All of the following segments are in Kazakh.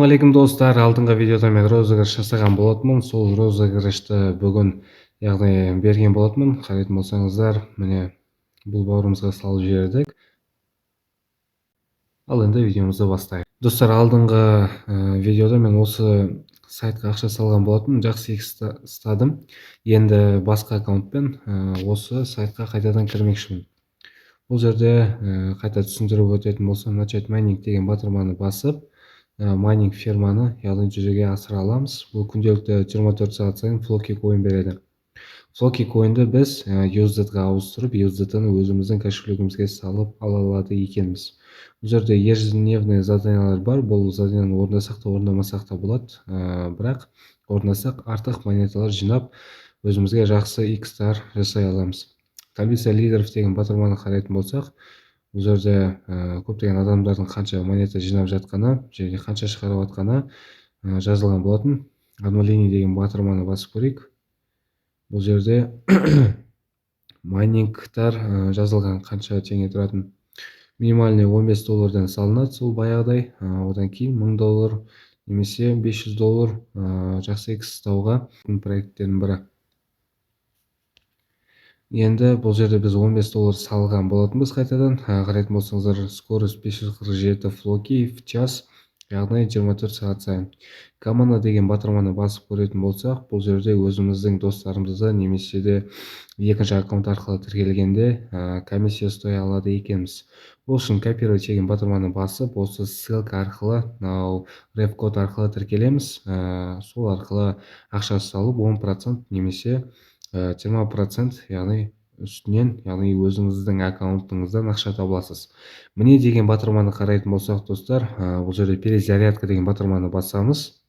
Ассалаумағалейкум достар, алдыңғы видеода мен розыгрыш жасаған болатынмын. Сол розыгрышты бүгін яғни берген болатынмын. Қарайтын болсаңыздар, міне бұл бауырымызға салып жібердік. Ал енді видеомызды бастайық. Достар, алдыңғы видеода мен осы сайтқа ақша салған болатынмын, жақсы ұстадым. Енді басқа аккаунтпен осы сайтқа қайтадан кірмекшімін. Бұл жерде қайта түсіндіріп өтетін болсам, начать майнинг деген батырманы басып, майнинг ферманы яғни жүзеге асыра аламыз. Бұл күнделікті 24 сағат сайын флоки койын береді. Флоки койнды біз USDT-ға ауыстырып, USDT-ны өзіміздің кошелегімізге салып ала алады екенбіз. Бұл жерде ежедневный заданиялар бар. Бұл заданияны орындасақ та орындамасақ та болады. Бірақ орындасақ артық монеталар жинап, өзімізге жақсы икстар жасай аламыз. Таблица лидеров деген батырманы қарайтын болсақ, бұл жерде көптеген адамдардың қанша монета жинап жатқаны және қанша шығарып жатқаны жазылған болатын. Обновление деген батырманы басып көрейік. Бұл жерде майнингтар жазылған, қанша теңге тұратын. Минимальный $15 салынады, сол баяғыдай. Одан кейін $1000 немесе $500 жақсы икс ұстауға проекттердің бірі. Енді бұл жерде біз $15 салған болатынбыз қайтадан. Қарайтын болсаңыздар, скорость 547 флоки в час, яғни 24 сағат сайын. Команда деген батырманы басып көретін болсақ, бұл жерде өзіміздің достарымызды немесе де екінші аккаунт арқылы тіркелгенде комиссия ұстай алады екенбіз. Бұл үшін копировать деген батырманы басып, осы ссылка арқылы, реф-код арқылы тіркелеміз. Сол арқылы ақша салып 10% немесе 20%, яғни үстінен, яғни өзіңіздің аккаунтыңыздан ақша табасыз. Міне деген батырманы қарайтын болсақ, достар, бұл жерде перезарядка деген батырманы басамыз.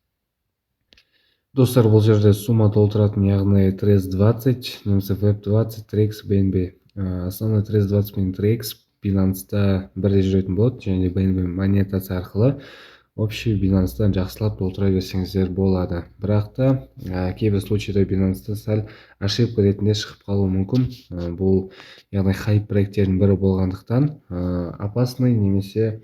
Достар, бұл жерде сумма толтыратын, яғни TREX20 немесе WEB20 TREX BNB. Основной TREX20 мен TREX Binance'да бірде жүретін болады, және BNB монетасы арқылы общий Binance'дан жақсылап толтыра берсеңіздер болады. Бірақ та кейбір случайда Binance'да сәл ошибка ретінде шығып қалуы мүмкін. Бұл яғни хайп проекттердің бірі болғандықтан опасный немесе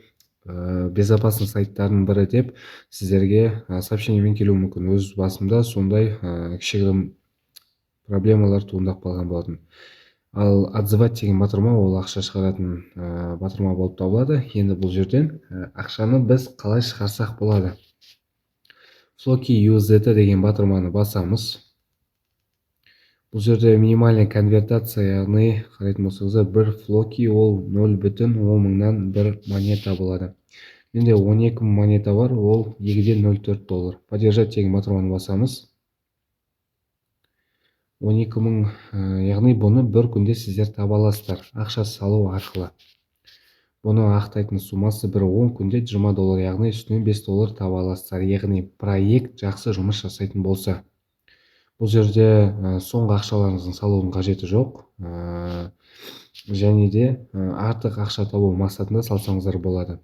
безопасный сайттардың бірі деп сіздерге сообщениемен келуі мүмкін. Өз басымда сондай кішігірім проблемалар туындап қалған болатын. Ал отзывать деген батырма ол ақша шығаратын батырма болып табылады. Енді бұл жерден ақшаны біз қалай шығарсақ болады. Floki USDT деген батырманы басамыз. Бұл жерде минимальный конвертация, яғни қарайтын болсаңыздар, бір флоки ол 0,10 бір монета болады. Менде 12 000 монета бар, ол 2,04 $. Поддержать деген батырманы басамыз. 12 000, яғни бұны бір күнде сіздер таба аласыздар ақша салу арқылы. Бұны ақтайтын суммасы бір 10 күнде $20, яғни үстінен $5 таба аласыздар, яғни проект жақсы жұмыс жасайтын болса. Бұл жерде соңғы ақшаларыңыздың салудың қажеті жоқ, және де артық ақша табу мақсатында салсаңыздар болады.